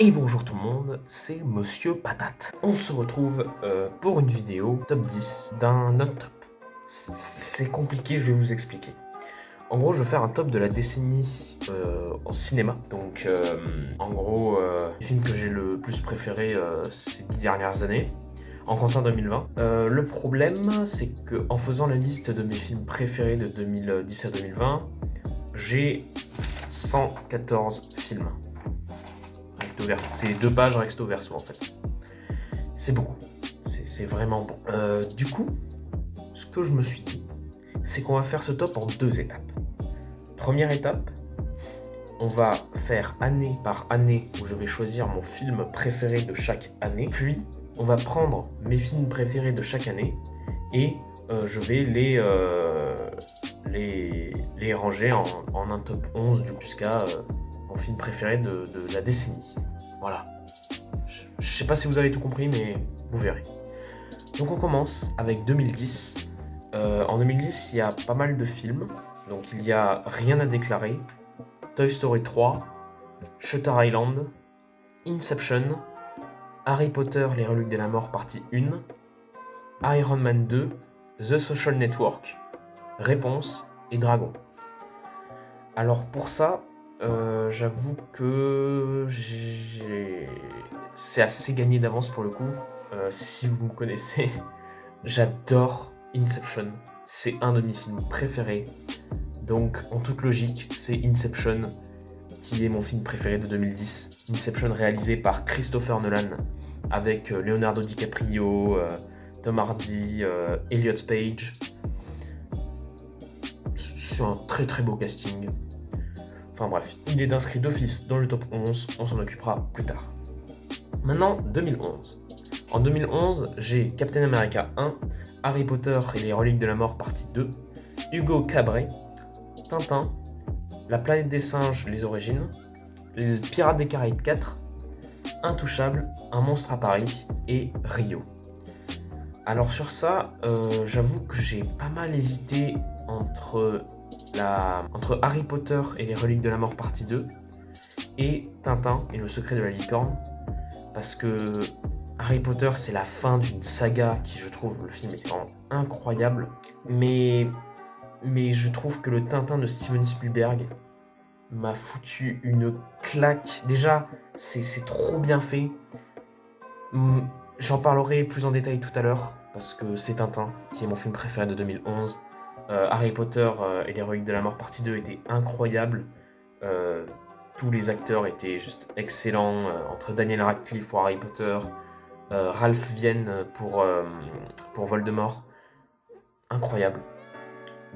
Et bonjour tout le monde, c'est Monsieur Patate. On se retrouve pour une vidéo top 10 d'un autre top. C'est compliqué, je vais vous expliquer. En gros, je vais faire un top de la décennie en cinéma. Donc, en gros, les films que j'ai le plus préférés ces 10 dernières années, en comptant 2020. Le problème, c'est que en faisant la liste de mes films préférés de 2010 à 2020, j'ai 114 films. C'est 2 pages recto verso en fait. C'est beaucoup. C'est vraiment bon. Du coup, ce que je me suis dit, c'est qu'on va faire ce top en 2 étapes. Première étape, on va faire année par année où je vais choisir mon film préféré de chaque année. Puis, on va prendre mes films préférés de chaque année et je vais les ranger en un top 11 jusqu'à mon film préféré de la décennie. Voilà. Je sais pas si vous avez tout compris, mais vous verrez. Donc on commence avec 2010. En 2010, il y a pas mal de films. Donc il y a Rien à déclarer, Toy Story 3, Shutter Island, Inception, Harry Potter, les reliques de la mort partie 1, Iron Man 2, The Social Network, Réponse et Dragon. Alors pour ça, j'avoue que c'est assez gagné d'avance pour le coup. Si vous me connaissez, j'adore Inception. C'est un de mes films préférés. Donc en toute logique, c'est Inception qui est mon film préféré de 2010. Inception réalisé par Christopher Nolan avec Leonardo DiCaprio, Tom Hardy, Elliot Page. C'est un très très beau casting. Enfin bref, il est inscrit d'office dans le top 11, on s'en occupera plus tard. Maintenant, 2011. En 2011, j'ai Captain America 1, Harry Potter et les reliques de la mort partie 2, Hugo Cabret, Tintin, La planète des singes, les origines, Les Pirates des Caraïbes 4, Intouchable, Un monstre à Paris et Rio. Alors sur ça, j'avoue que j'ai pas mal hésité entre Harry Potter et les reliques de la mort partie 2 et Tintin et le secret de la licorne, parce que Harry Potter c'est la fin d'une saga qui, je trouve, le film est vraiment incroyable, mais je trouve que le Tintin de Steven Spielberg m'a foutu une claque. Déjà, c'est trop bien fait. J'en parlerai plus en détail tout à l'heure, parce que c'est Tintin qui est mon film préféré de 2011. Harry Potter et les reliques de la mort partie 2 était incroyable. Tous les acteurs étaient juste excellents. Entre Daniel Radcliffe pour Harry Potter, Ralph Fiennes pour Voldemort. Incroyable.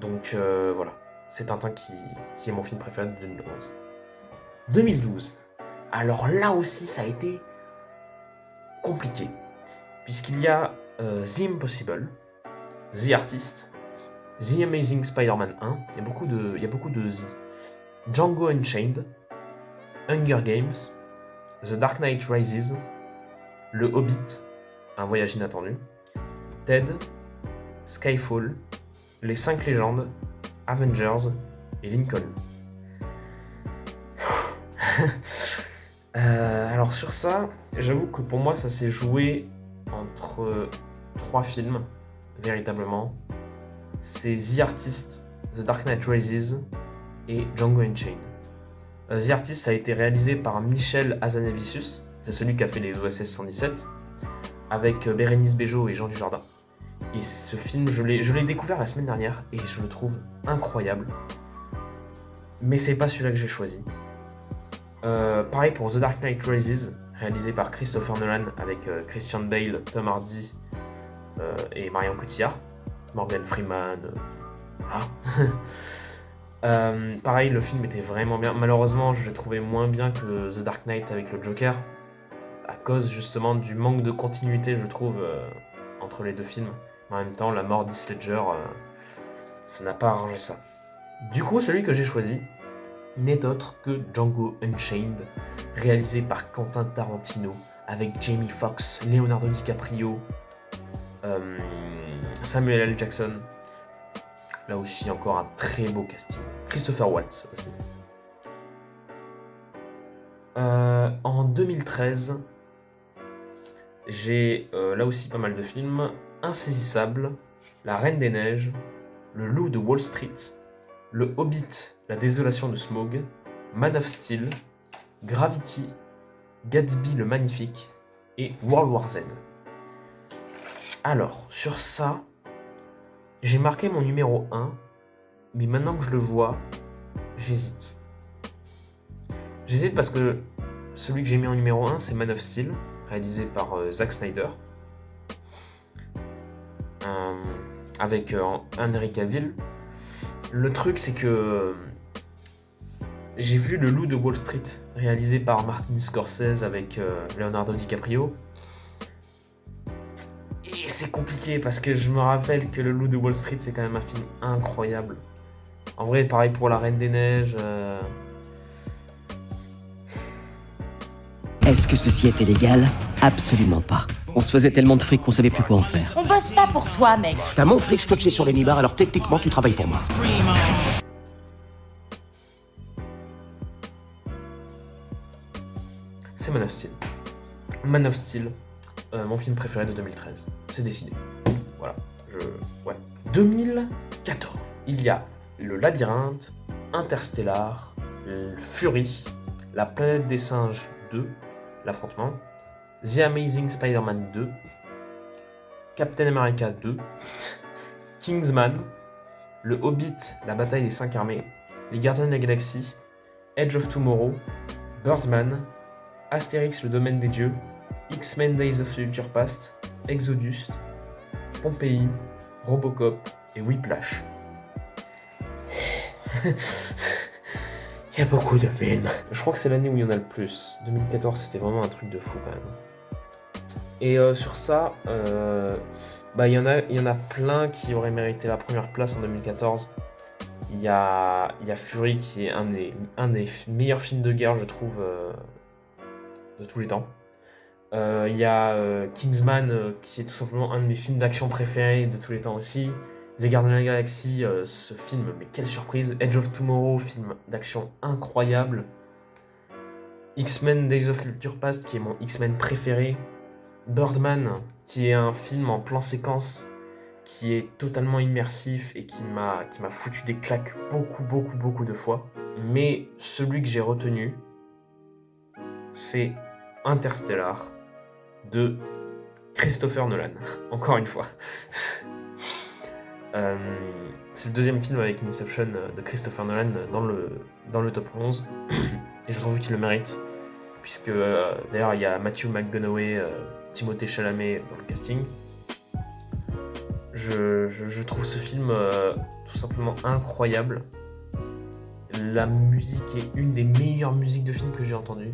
Donc voilà, c'est Tintin qui est mon film préféré de 2011. 2012. Alors là aussi, ça a été compliqué, puisqu'il y a The Impossible, The Artist, The Amazing Spider-Man 1, il y a beaucoup de The, Django Unchained, Hunger Games, The Dark Knight Rises, Le Hobbit, Un voyage inattendu, Ted, Skyfall, Les 5 légendes, Avengers et Lincoln. Alors sur ça, j'avoue que pour moi ça s'est joué entre 3 films, véritablement. C'est The Artist, The Dark Knight Rises et Django Unchained. The Artist a été réalisé par Michel Hazanavicius, c'est celui qui a fait les OSS 117, avec Bérénice Bejo et Jean Dujardin. Et ce film, je l'ai découvert la semaine dernière et je le trouve incroyable. Mais c'est pas celui-là que j'ai choisi. Pareil pour The Dark Knight Rises, réalisé par Christopher Nolan avec Christian Bale, Tom Hardy et Marion Cotillard, Morgan Freeman, voilà. Pareil, le film était vraiment bien. Malheureusement, je l'ai trouvé moins bien que The Dark Knight avec le Joker, à cause justement du manque de continuité, je trouve, entre les deux films. En même temps, la mort d'Heath Ledger, ça n'a pas arrangé ça. Du coup, celui que j'ai choisi n'est autre que Django Unchained, réalisé par Quentin Tarantino, avec Jamie Foxx, Leonardo DiCaprio, Samuel L. Jackson. Là aussi, encore un très beau casting. Christopher Waltz aussi. En 2013, j'ai là aussi pas mal de films. Insaisissable, La Reine des Neiges, Le Loup de Wall Street, Le Hobbit, La Désolation de Smaug, Man of Steel, Gravity, Gatsby le Magnifique et World War Z. Alors, sur ça, j'ai marqué mon numéro 1, mais maintenant que je le vois, j'hésite. J'hésite parce que celui que j'ai mis en numéro 1, c'est Man of Steel, réalisé par Zack Snyder, avec Henry Cavill. Le truc, c'est que j'ai vu Le Loup de Wall Street, réalisé par Martin Scorsese avec Leonardo DiCaprio. Et c'est compliqué parce que je me rappelle que Le Loup de Wall Street, c'est quand même un film incroyable. En vrai, pareil pour La Reine des Neiges. Est-ce que ceci était légal? Absolument pas. On se faisait tellement de fric qu'on savait plus quoi en faire. On bosse pas pour toi, mec. T'as mon fric scotché sur les nibards, alors techniquement tu travailles pour moi. C'est Man of Steel. Man of Steel, mon film préféré de 2013. C'est décidé. Voilà. Ouais. 2014. Il y a Le Labyrinthe, Interstellar, Fury, La Planète des Singes 2, L'Affrontement, The Amazing Spider-Man 2, Captain America 2, Kingsman, Le Hobbit, La Bataille des 5 Armées, Les Gardiens de la Galaxie, Edge of Tomorrow, Birdman, Astérix le Domaine des Dieux, X-Men Days of Future Past, Exodus, Pompéi, Robocop et Whiplash. Il y a beaucoup de films. Je crois que c'est l'année où il y en a le plus. 2014, c'était vraiment un truc de fou quand même. Et sur ça, il y en a plein qui auraient mérité la première place en 2014. Il y a Fury qui est un des meilleurs films de guerre, je trouve, de tous les temps. Il y a Kingsman qui est tout simplement un de mes films d'action préférés de tous les temps aussi. Les Gardiens de la Galaxie, ce film, mais quelle surprise. Edge of Tomorrow, film d'action incroyable. X-Men Days of Future Past, qui est mon X-Men préféré. Birdman, qui est un film en plan séquence, qui est totalement immersif et qui m'a foutu des claques beaucoup de fois. Mais celui que j'ai retenu, c'est Interstellar de Christopher Nolan, encore une fois. C'est le deuxième film avec Inception de Christopher Nolan dans le top 11 et je trouve qu'il le mérite puisque d'ailleurs il y a Matthew McConaughey, Timothée Chalamet dans le casting. Je trouve ce film tout simplement incroyable. La musique est une des meilleures musiques de film que j'ai entendues.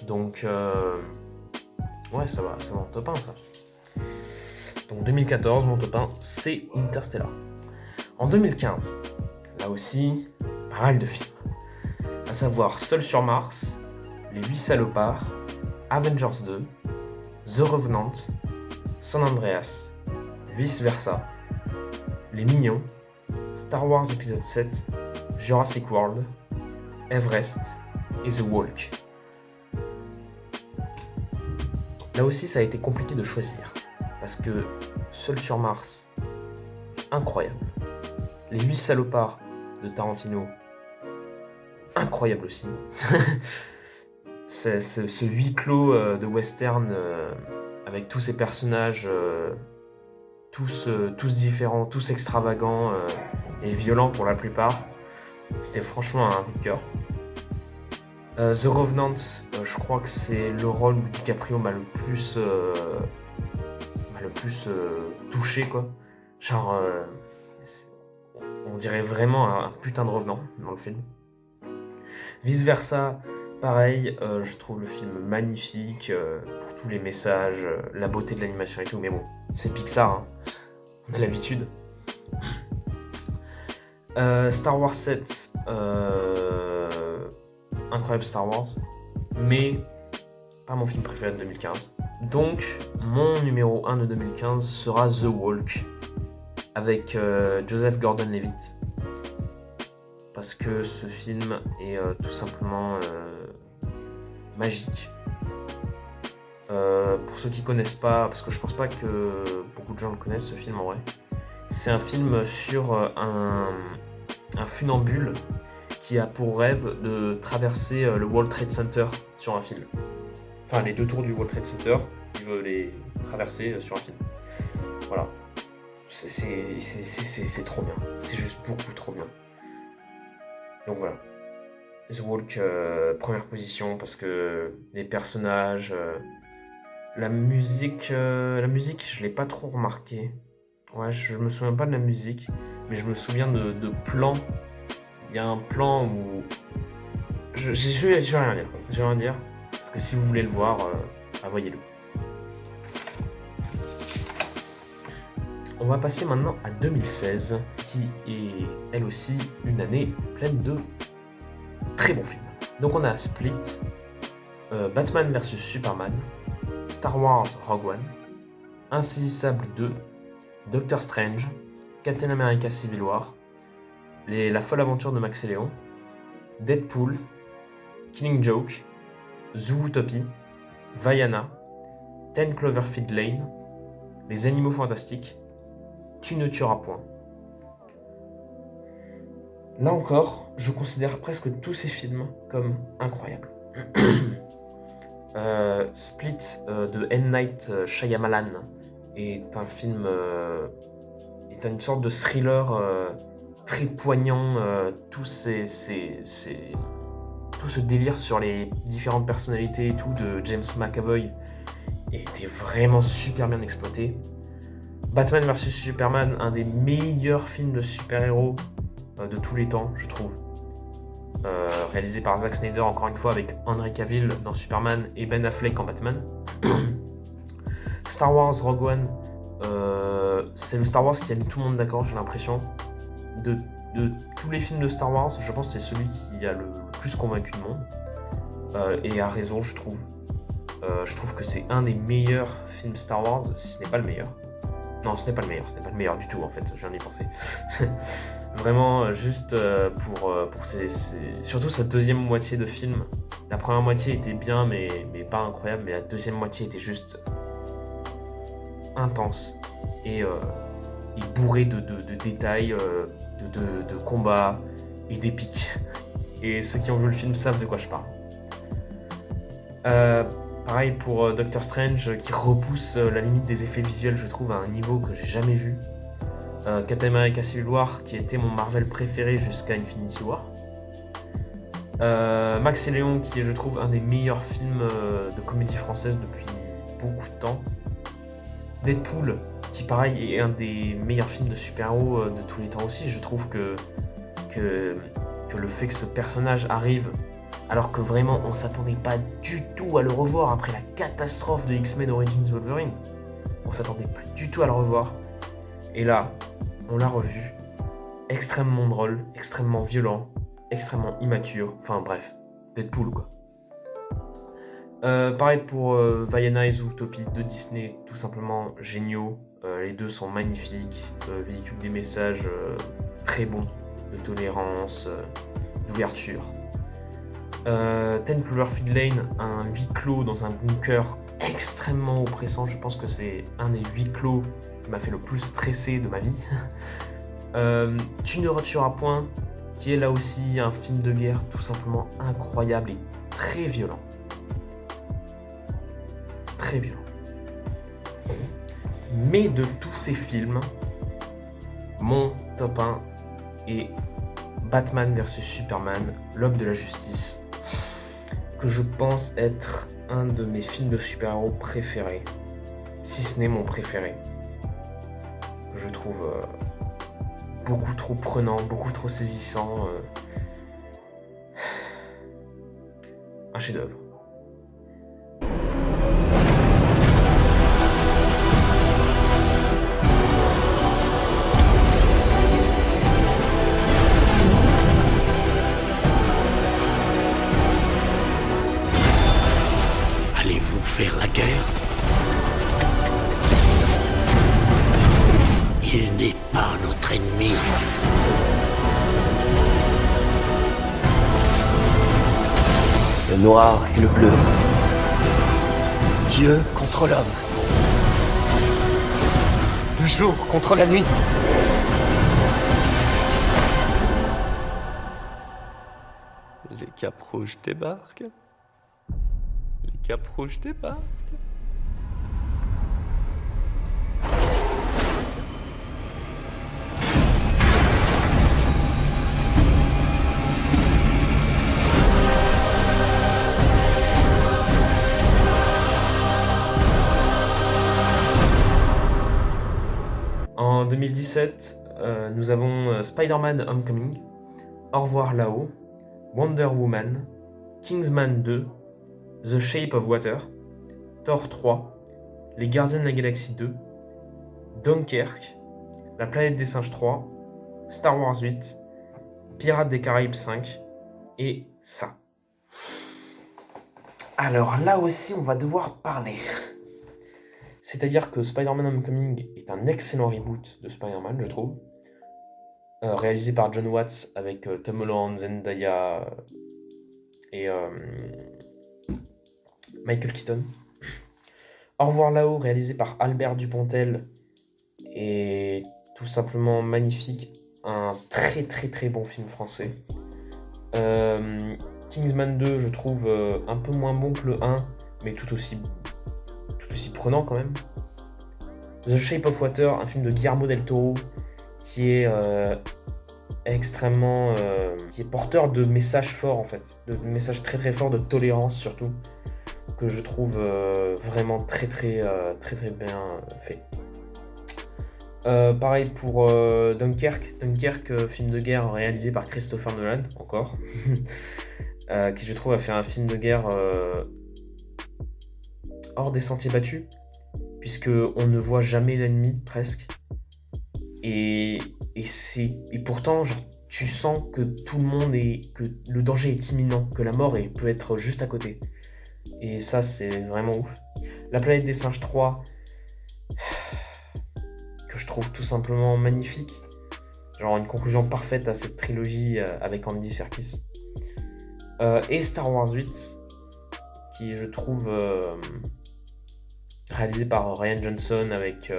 Donc, ouais, ça va en top 1, ça. Donc 2014, mon top 1, c'est Interstellar. En 2015, là aussi, pas mal de films. À savoir Seul sur Mars, Les 8 salopards, Avengers 2, The Revenant, San Andreas, Vice Versa, Les Mignons, Star Wars épisode 7, Jurassic World, Everest et The Walk. Là aussi, ça a été compliqué de choisir, parce que Seul sur Mars, incroyable. Les 8 salopards de Tarantino, incroyable aussi. C'est ce huis clos de western avec tous ces personnages, tous différents, tous extravagants et violents pour la plupart. C'était franchement un coup de cœur. The Revenant, je crois que c'est le rôle où DiCaprio m'a le plus touché, quoi. Genre, on dirait vraiment un putain de revenant dans le film. Vice Versa, pareil, je trouve le film magnifique pour tous les messages, la beauté de l'animation et tout, mais bon, c'est Pixar, hein. On a l'habitude. Star Wars 7, incroyable Star Wars, mais pas mon film préféré de 2015. Donc, mon numéro 1 de 2015 sera The Walk, avec Joseph Gordon-Levitt. Parce que ce film est tout simplement magique. Pour ceux qui connaissent pas, parce que je pense pas que beaucoup de gens le connaissent, ce film en vrai. C'est un film sur un funambule qui a pour rêve de traverser le World Trade Center sur un fil. Enfin, les 2 tours du World Trade Center, il veut les traverser sur un fil. Voilà. C'est trop bien. C'est juste beaucoup trop bien. Donc voilà. The Walk, première position, parce que les personnages, la musique, je l'ai pas trop remarqué. Ouais, je me souviens pas de la musique, mais je me souviens de plans. Il y a un plan où je vais rien dire. Je vais rien dire, parce que si vous voulez le voir, voyez-le. On va passer maintenant à 2016, qui est elle aussi une année pleine de très bons films. Donc on a Split, Batman vs Superman, Star Wars Rogue One, Insaisissable 2, Doctor Strange, Captain America Civil War, La folle aventure de Max et Léon, Deadpool, Killing Joke, Zootopie, Vaiana, 10 Cloverfield Lane, Les Animaux Fantastiques, Tu ne tueras point. Là encore, je considère presque tous ces films comme incroyables. Split de M. Night Shyamalan est un film, est une sorte de thriller très poignant. Tout ce délire sur les différentes personnalités et tout de James McAvoy était vraiment super bien exploité. Batman vs Superman, un des meilleurs films de super-héros de tous les temps, je trouve. Réalisé par Zack Snyder, encore une fois, avec Henry Cavill dans Superman et Ben Affleck en Batman. Star Wars Rogue One, c'est le Star Wars qui a mis tout le monde d'accord, j'ai l'impression. De tous les films de Star Wars, je pense que c'est celui qui a le plus convaincu le monde. Et a raison, je trouve. Je trouve que c'est un des meilleurs films Star Wars, si ce n'est pas le meilleur. Non, ce n'est pas le meilleur du tout en fait, je viens d'y penser. Vraiment, juste pour surtout sa deuxième moitié de film. La première moitié était bien, mais pas incroyable, mais la deuxième moitié était juste intense et bourrée de détails, de combats et d'épiques. Et ceux qui ont vu le film savent de quoi je parle. Pareil pour Doctor Strange, qui repousse la limite des effets visuels, je trouve, à un niveau que j'ai jamais vu. Captain America Civil War, qui était mon Marvel préféré jusqu'à Infinity War. Max et Léon, qui est, je trouve, un des meilleurs films de comédie française depuis beaucoup de temps. Deadpool, qui pareil est un des meilleurs films de super-héros de tous les temps aussi. Je trouve que le fait que ce personnage arrive alors que vraiment on s'attendait pas du tout à le revoir après la catastrophe de X-Men Origins Wolverine. On s'attendait pas du tout à le revoir. Et là, on l'a revu. Extrêmement drôle, extrêmement violent, extrêmement immature. Enfin bref, Deadpool quoi. Pareil pour Vaiana et Zootopie de Disney, tout simplement géniaux. Les deux sont magnifiques, véhiculent des messages très bons de tolérance, d'ouverture. 10 Cloverfield Lane, un huis clos dans un bunker extrêmement oppressant. Je pense que c'est un des huis clos qui m'a fait le plus stresser de ma vie. Tu ne retueras point, qui est là aussi un film de guerre tout simplement incroyable et très violent. Très violent. Mais de tous ces films, mon top 1 est Batman vs Superman, l'Aube de la justice, que je pense être un de mes films de super-héros préférés, si ce n'est mon préféré. Que je trouve beaucoup trop prenant, beaucoup trop saisissant. Un chef-d'œuvre. Allez-vous faire la guerre? Il n'est pas notre ennemi. Le noir et le bleu. Dieu contre l'homme. Le jour contre la nuit. Les Capes Rouges débarquent. Les Capes Rouges débarquent. En 2017, nous avons Spider-Man Homecoming, Au revoir là-haut, Wonder Woman, Kingsman 2, The Shape of Water, Thor 3, Les Gardiens de la Galaxie 2, Dunkerque, La Planète des Singes 3, Star Wars 8, Pirates des Caraïbes 5 et ça. Alors là aussi, on va devoir parler. C'est-à-dire que Spider-Man Homecoming est un excellent reboot de Spider-Man, je trouve. Réalisé par John Watts avec Tom Holland, Zendaya et Michael Keaton. Au revoir là-haut, réalisé par Albert Dupontel, est tout simplement magnifique. Un très très très bon film français. Kingsman 2, je trouve un peu moins bon que le 1, mais tout aussi prenant quand même. The Shape of Water, un film de Guillermo del Toro qui est extrêmement... qui est porteur de messages forts en fait, de messages très très forts de tolérance surtout, que je trouve vraiment très très bien fait. Pareil pour Dunkerque, film de guerre réalisé par Christopher Nolan, encore, qui je trouve a fait un film de guerre hors des sentiers battus, puisque on ne voit jamais l'ennemi presque, et pourtant genre, tu sens que tout le monde que le danger est imminent, que la mort peut être juste à côté, et ça c'est vraiment ouf. La Planète des Singes 3, que je trouve tout simplement magnifique, genre une conclusion parfaite à cette trilogie avec Andy Serkis, et Star Wars 8 qui je trouve réalisé par Rian Johnson avec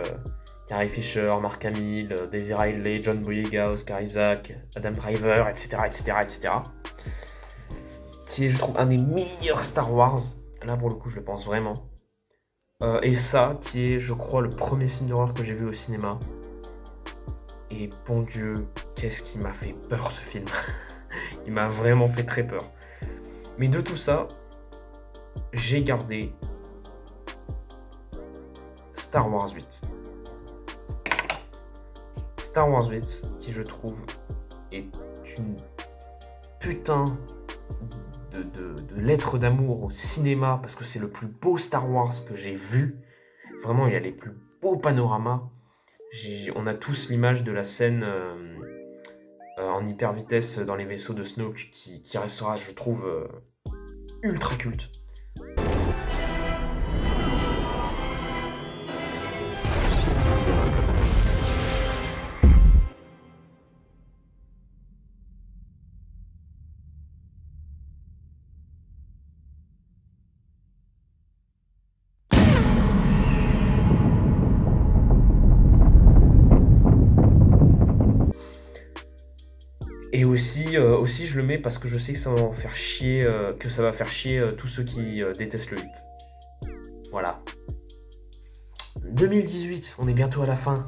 Carrie Fisher, Mark Hamill, Daisy Ridley, John Boyega, Oscar Isaac, Adam Driver, etc., qui est, je trouve, un des meilleurs Star Wars. Là, pour le coup, je le pense vraiment. Et ça, qui est, je crois, le premier film d'horreur que j'ai vu au cinéma. Et bon Dieu, qu'est-ce qui m'a fait peur, ce film. Il m'a vraiment fait très peur. Mais de tout ça, j'ai gardé Star Wars 8. Star Wars 8, qui je trouve est une putain de lettres d'amour au cinéma, parce que c'est le plus beau Star Wars que j'ai vu. Vraiment, il y a les plus beaux panoramas. On a tous l'image de la scène en hyper vitesse dans les vaisseaux de Snoke qui restera, je trouve, ultra culte. Et aussi, je le mets parce que je sais que ça va en faire chier, tous ceux qui détestent le 8. Voilà. 2018, on est bientôt à la fin.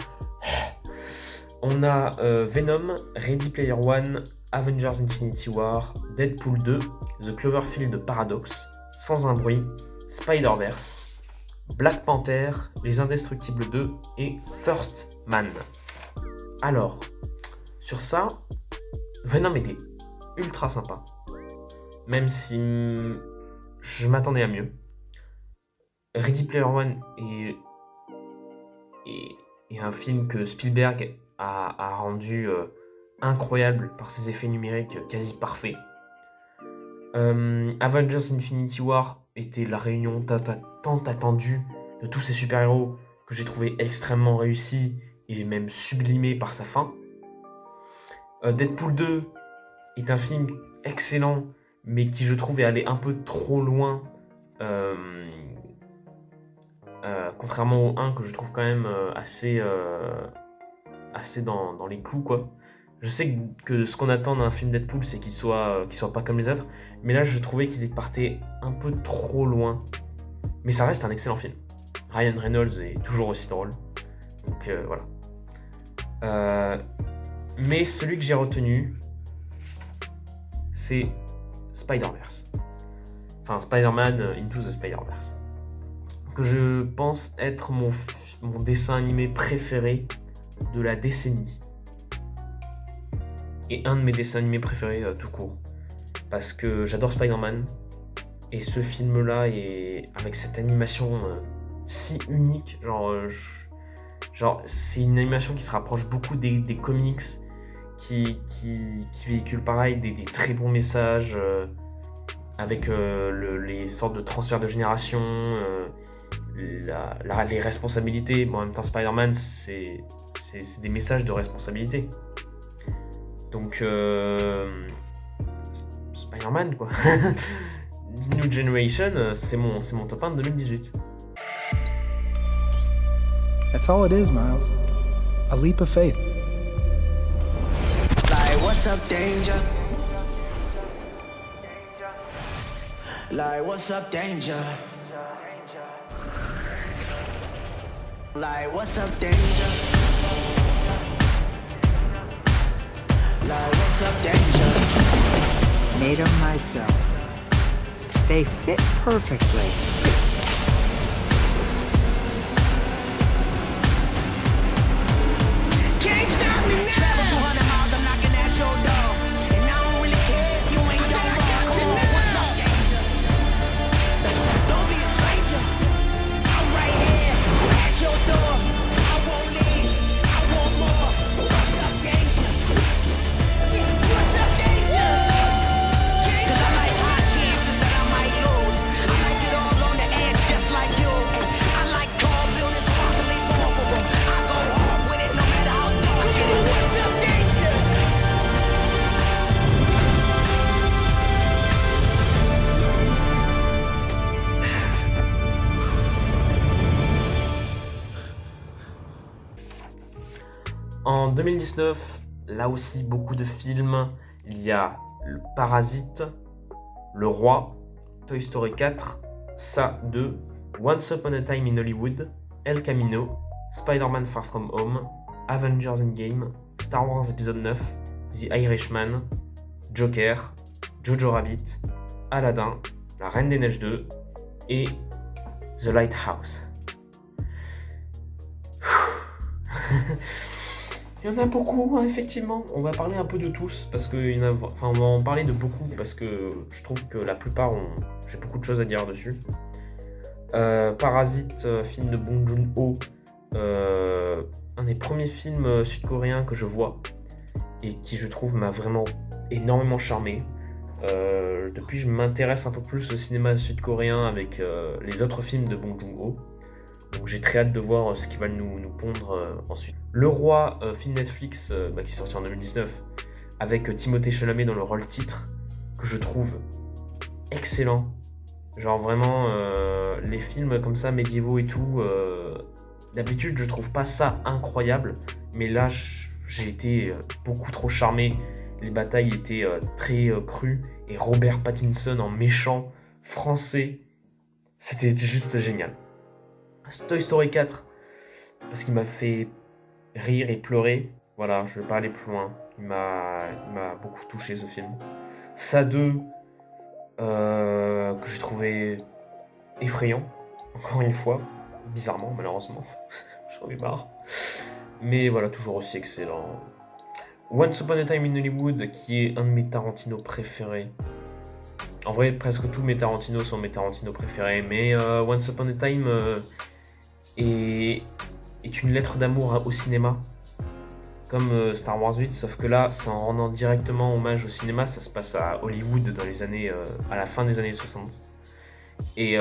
On a Venom, Ready Player One, Avengers Infinity War, Deadpool 2, The Cloverfield Paradox, Sans un bruit, Spider-Verse, Black Panther, Les Indestructibles 2 et First Man. Alors, sur ça, Venom était ultra sympa, même si je m'attendais à mieux. Ready Player One est un film que Spielberg a rendu incroyable par ses effets numériques quasi parfaits. Avengers Infinity War était la réunion tant attendue de tous ces super-héros que j'ai trouvé extrêmement réussi et même sublimé par sa fin. Deadpool 2 est un film excellent, mais qui je trouve est allé un peu trop loin, contrairement au 1 que je trouve quand même assez dans les clous, quoi. Je sais que ce qu'on attend d'un film Deadpool, c'est qu'il soit pas comme les autres, mais là je trouvais qu'il partait un peu trop loin. Mais ça reste un excellent film. Ryan Reynolds est toujours aussi drôle, donc voilà. Mais celui que j'ai retenu, c'est Spider-Verse. Enfin, Spider-Man Into the Spider-Verse. Que je pense être mon dessin animé préféré de la décennie. Et un de mes dessins animés préférés tout court. Parce que j'adore Spider-Man. Et ce film-là, avec cette animation si unique, genre c'est une animation qui se rapproche beaucoup des comics, qui véhicule pareil des très bons messages, avec les sortes de transferts de génération, les responsabilités. Bon, en même temps, Spider-Man, c'est des messages de responsabilité. Donc, Spider-Man, quoi. New Generation, c'est mon top 1 de 2018. That's all it is, Miles. A leap of faith. Like, what's up, danger? Like, what's up, danger? Like, what's up, danger? Like, what's up, danger? Made them myself. They fit perfectly. Can't stop me now. Travel 200 miles, I'm knocking at your door. And I don't really care if you ain't your ball. Come on, what's up, danger? Don't be a stranger. I'm right here at your door. I won't leave. I want more. What's up, danger? Yeah, what's up, danger? 'Cause I like high chances that I might lose. I like it all on the edge, just like you. And I like tall buildings, sparkly off of them. I go hard with it, no matter how dark. Come on, what's up, danger? En 2019, là aussi beaucoup de films. Il y a Le Parasite, Le Roi, Toy Story 4, Ça 2, Once Upon a Time in Hollywood, El Camino, Spider-Man Far From Home, Avengers Endgame, Star Wars Épisode 9, The Irishman, Joker, Jojo Rabbit, Aladdin, La Reine des Neiges 2 et The Lighthouse. Il y en a beaucoup, hein, effectivement. On va parler un peu de tous, parce que on va en parler de beaucoup, parce que je trouve que la plupart j'ai beaucoup de choses à dire dessus. Parasite, film de Bong Joon-ho, un des premiers films sud-coréens que je vois, et qui je trouve m'a vraiment énormément charmé. Depuis, je m'intéresse un peu plus au cinéma sud-coréen avec les autres films de Bong Joon-ho. Donc j'ai très hâte de voir ce qu'il va nous pondre ensuite. Le Roi, film Netflix qui est sorti en 2019, avec Timothée Chalamet dans le rôle titre, que je trouve excellent. Genre vraiment, les films comme ça, médiévaux et tout, d'habitude je trouve pas ça incroyable, mais là j'ai été beaucoup trop charmé. Les batailles étaient très crues, et Robert Pattinson en méchant français, c'était juste génial. Toy Story 4, parce qu'il m'a fait rire et pleurer. Voilà, je vais pas aller plus loin. Il m'a beaucoup touché ce film. Ça 2, que j'ai trouvé effrayant, encore une fois, bizarrement, malheureusement. J'en ai marre. Mais voilà, toujours aussi excellent. Once Upon a Time in Hollywood, qui est un de mes Tarantino préférés. En vrai, presque tous mes Tarantino sont mes Tarantino préférés, mais Once Upon a Time est une lettre d'amour au cinéma, comme Star Wars 8, sauf que là, c'est en rendant directement hommage au cinéma. Ça se passe à Hollywood dans les années, à la fin des années 60. Et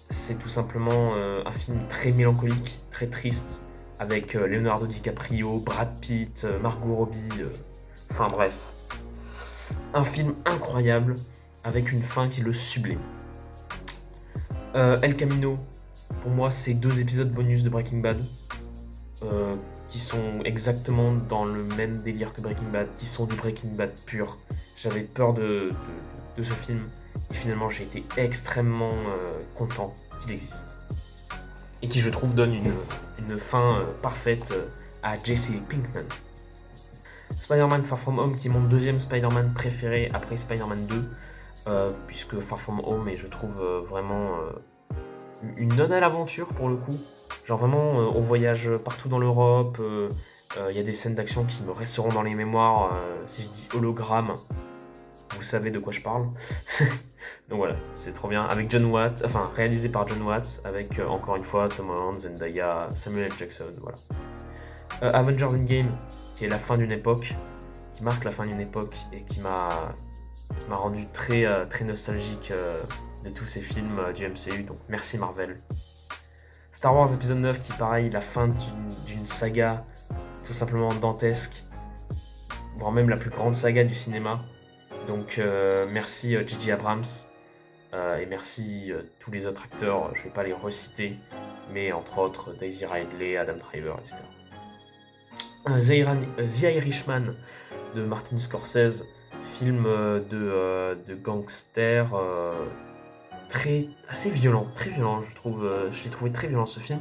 c'est tout simplement un film très mélancolique, très triste, avec Leonardo DiCaprio, Brad Pitt, Margot Robbie, enfin bref. Un film incroyable, avec une fin qui le sublime. El Camino, pour moi, c'est 2 épisodes bonus de Breaking Bad, qui sont exactement dans le même délire que Breaking Bad, qui sont du Breaking Bad pur. J'avais peur de ce film, et finalement j'ai été extrêmement content qu'il existe. Et qui, je trouve, donne une fin parfaite à Jesse Pinkman. Spider-Man Far From Home, qui est mon deuxième Spider-Man préféré après Spider-Man 2, puisque Far From Home est, je trouve, vraiment une ode à l'aventure pour le coup. Genre vraiment, on voyage partout dans l'Europe, y a des scènes d'action qui me resteront dans les mémoires. Si je dis hologramme, vous savez de quoi je parle. Donc voilà, c'est trop bien. Avec John Watts, enfin réalisé par John Watts, avec encore une fois Tom Holland, Zendaya, Samuel L. Jackson, voilà. Avengers Endgame, qui est la fin d'une époque, qui marque la fin d'une époque et qui m'a rendu très nostalgique de tous ces films du MCU, donc merci Marvel. Star Wars épisode 9, qui pareil, la fin d'une saga tout simplement dantesque, voire même la plus grande saga du cinéma. Donc merci J.J. Abrams, et merci tous les autres acteurs, je vais pas les reciter, mais entre autres Daisy Ridley, Adam Driver, etc. The Irishman de Martin Scorsese, film de gangster, assez violent, je trouve. Je l'ai trouvé très violent ce film,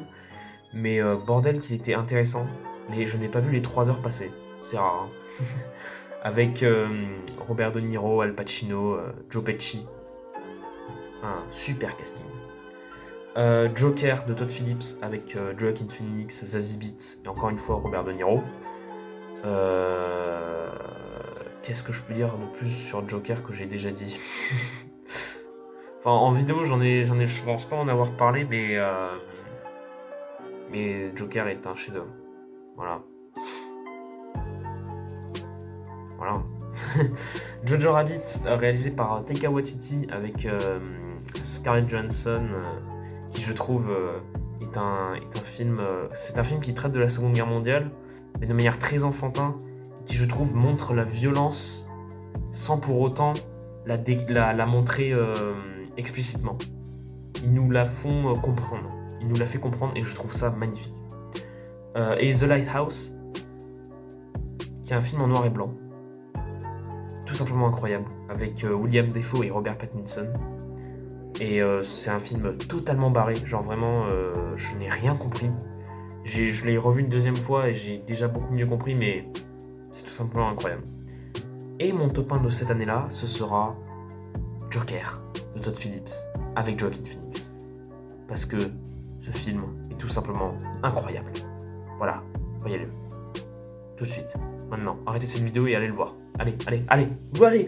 mais bordel qu'il était intéressant. Je n'ai pas vu les 3 heures passer, c'est rare. Hein. Avec Robert De Niro, Al Pacino, Joe Pesci. Un super casting. Joker de Todd Phillips avec Joaquin Phoenix, Zazie Beetz et encore une fois Robert De Niro. Qu'est-ce que je peux dire de plus sur Joker que j'ai déjà dit? Enfin, en vidéo, je pense pas en avoir parlé, mais Joker est un chef-d'œuvre. Voilà. Jojo Rabbit, réalisé par Taika Waititi avec Scarlett Johansson, qui je trouve est un film. C'est un film qui traite de la Seconde Guerre mondiale, mais de manière très enfantin, qui je trouve montre la violence sans pour autant la montrer explicitement. Ils nous la font comprendre. Ils nous la fait comprendre et je trouve ça magnifique. Et The Lighthouse, qui est un film en noir et blanc, tout simplement incroyable, avec William Dafoe et Robert Pattinson. Et c'est un film totalement barré, genre vraiment, je n'ai rien compris. Je l'ai revu une 2e fois et j'ai déjà beaucoup mieux compris, mais c'est tout simplement incroyable. Et mon top 1 de cette année-là, ce sera Joker de Todd Phillips avec Joaquin Phoenix. Parce que ce film est tout simplement incroyable. Voilà, voyez-le. tout de suite, maintenant. Arrêtez cette vidéo et allez le voir. Allez, allez, allez, vous allez.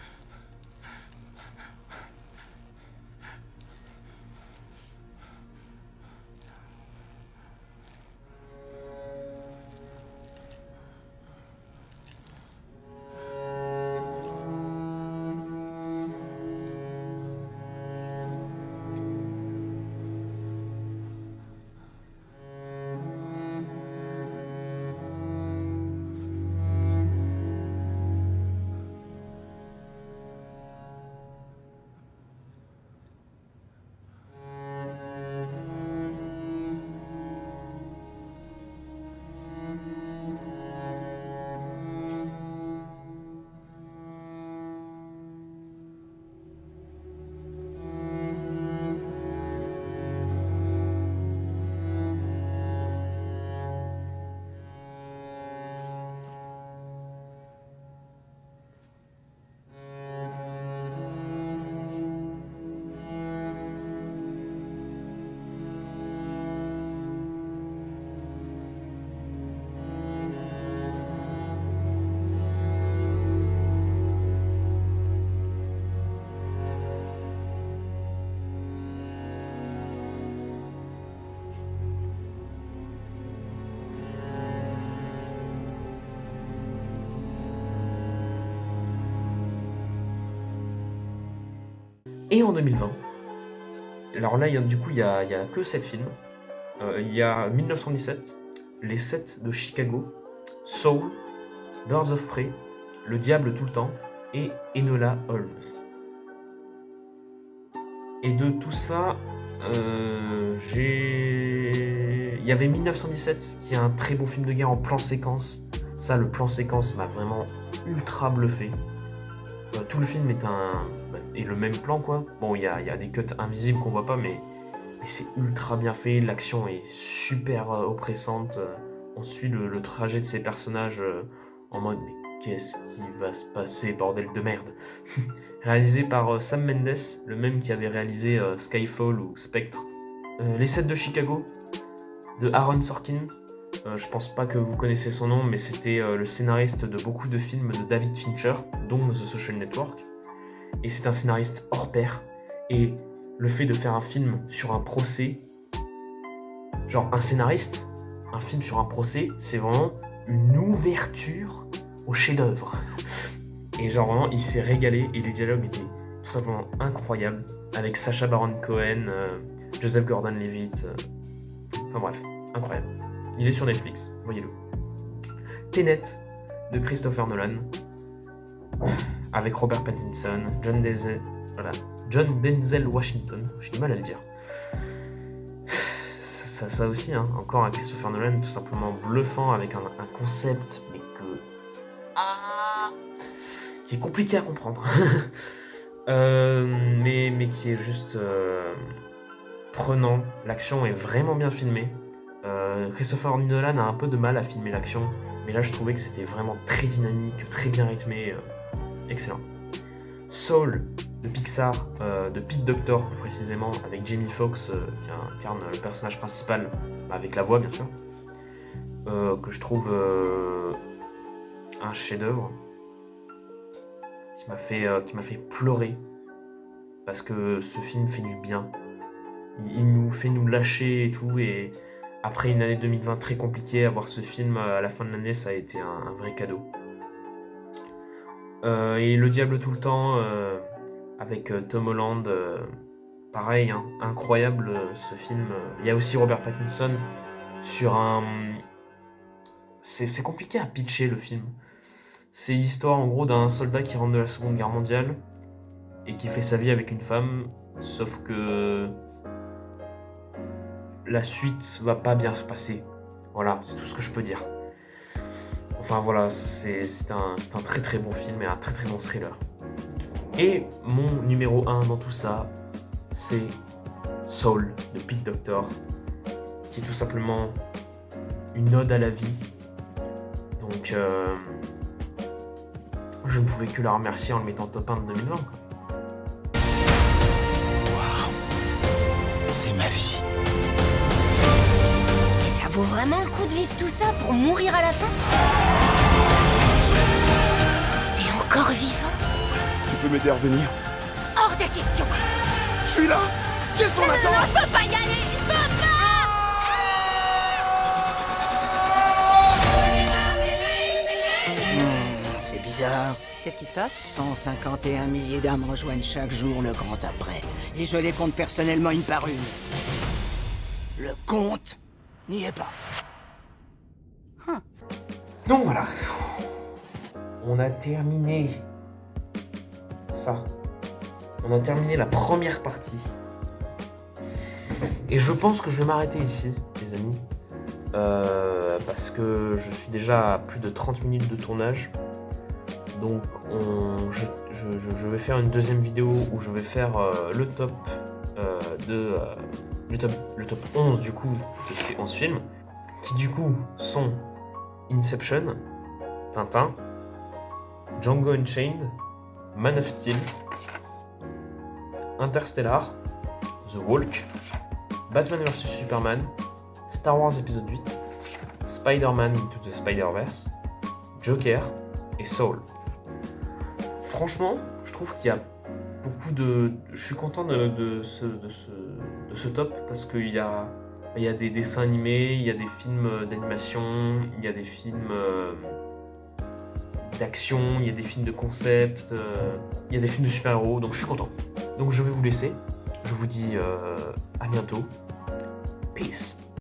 Et en 2020, alors là, du coup, il y a que 7 films. Il y a 1917, Les 7 de Chicago, Soul, Birds of Prey, Le Diable tout le temps et Enola Holmes. Et de tout ça, il y avait 1917 qui est un très beau film de guerre en plan séquence. Ça, le plan séquence m'a vraiment ultra bluffé. Tout le film est le même plan, quoi. Bon, il y a des cuts invisibles qu'on voit pas, mais c'est ultra bien fait. L'action est super oppressante. On suit le trajet de ces personnages en mode mais qu'est-ce qui va se passer, bordel de merde. Réalisé par Sam Mendes, le même qui avait réalisé Skyfall ou Spectre. Les 7 de Chicago, de Aaron Sorkin. Je pense pas que vous connaissez son nom, mais c'était le scénariste de beaucoup de films de David Fincher, dont The Social Network. Et c'est un scénariste hors pair. Et le fait de faire un film sur un procès, genre un scénariste, un film sur un procès, c'est vraiment une ouverture au chef-d'œuvre. Et genre vraiment, il s'est régalé et les dialogues étaient tout simplement incroyables, avec Sacha Baron Cohen, Joseph Gordon-Levitt, enfin bref, incroyable. Il est sur Netflix, voyez-le. Tenet de Christopher Nolan, avec Robert Pattinson, John Denzel Washington, j'ai du mal à le dire. Ça aussi, hein, encore un Christopher Nolan tout simplement bluffant avec un concept, mais qui est compliqué à comprendre, mais qui est juste prenant. L'action est vraiment bien filmée. Christopher Nolan a un peu de mal à filmer l'action, mais là je trouvais que c'était vraiment très dynamique, très bien rythmé, excellent. Soul de Pixar, de Pete Docter plus précisément, avec Jamie Foxx qui incarne le personnage principal, avec la voix bien sûr, que je trouve un chef-d'œuvre qui m'a fait pleurer parce que ce film fait du bien. Il nous fait nous lâcher et tout, et après une année 2020 très compliquée, avoir ce film à la fin de l'année, ça a été un vrai cadeau. Et Le Diable tout le temps, avec Tom Holland, pareil, hein, incroyable ce film. Il y a aussi Robert Pattinson sur un... C'est compliqué à pitcher le film. C'est l'histoire en gros d'un soldat qui rentre de la Seconde Guerre mondiale et qui fait sa vie avec une femme, sauf que la suite va pas bien se passer. Voilà, c'est tout ce que je peux dire. Enfin voilà, c'est un très très bon film et un très très bon thriller. Et mon numéro 1 dans tout ça, c'est Soul de Pete Docter, qui est tout simplement une ode à la vie. Donc je ne pouvais que la remercier en le mettant top 1 de 2020. Waouh, c'est ma vie. Mais ça vaut vraiment le coup de vivre tout ça pour mourir à la fin ? Encore vivant? Tu peux m'aider à revenir? Hors de question! Je suis là! Qu'est-ce qu'on attend? Non, je peux pas y aller! Je peux pas! C'est bizarre. Qu'est-ce qui se passe? 151 milliers d'âmes rejoignent chaque jour le grand après. Et je les compte personnellement une par une. Le compte n'y est pas. Donc voilà. On a terminé ça. On a terminé la première partie. Et je pense que je vais m'arrêter ici, les amis. Parce que je suis déjà à plus de 30 minutes de tournage. Donc je vais faire une deuxième vidéo où je vais faire le top le top 11 du coup de ces 11 films. Qui du coup sont Inception, Tintin, Django Unchained, Man of Steel, Interstellar, The Walk, Batman vs Superman, Star Wars épisode 8, Spider-Man Into the Spider-Verse, Joker et Soul. Franchement, je trouve qu'il y a beaucoup de... Je suis content de ce top parce qu'il y a des dessins animés, il y a des films d'animation, il y a des films d'action, il y a des films de concept, il y a des films de super-héros, donc je suis content. Donc je vais vous laisser. Je vous dis à bientôt. Peace.